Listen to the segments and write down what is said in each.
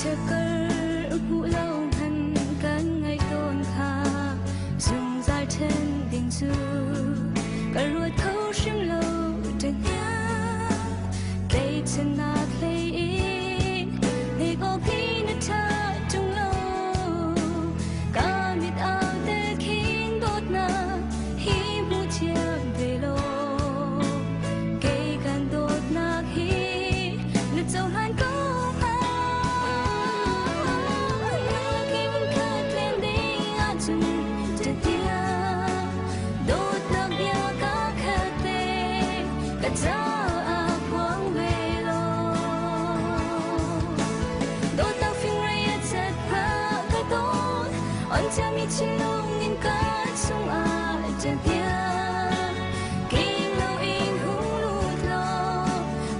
chakar pulau han kan ngai ton kha dùng dài trên đình du cả ruột thâu sinh lâu trên nhà cây trên nát lấy để có khi nó cha trong lâu cả mít ao để khiến đốt na hi bu chiang về lô cây gan đốt na hi nó trâu han có trên lông in cá sông à chân tia kinh lâu in hú lụt lo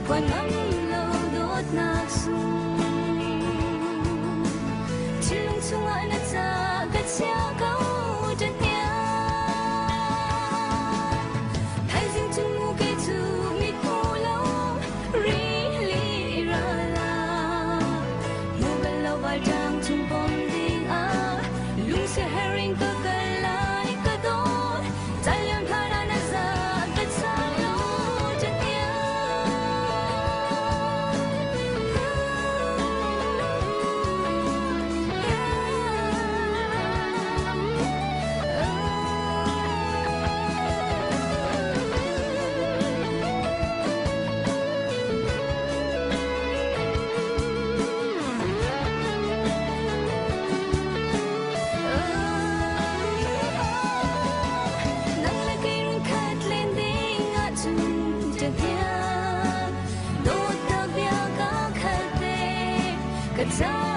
quan ngắm lâu đốt nạc sung chim sung ai nát ra cất xéo câu chân tia thay riêng chung ngu cây chu mít hú lâu ri li ra la ngu bên lâu vai trang chung bom đinh à lung se herring cơ cơ lại cơ đốt trái liêm tha đã nát ra kết xa lâu chân tia Cause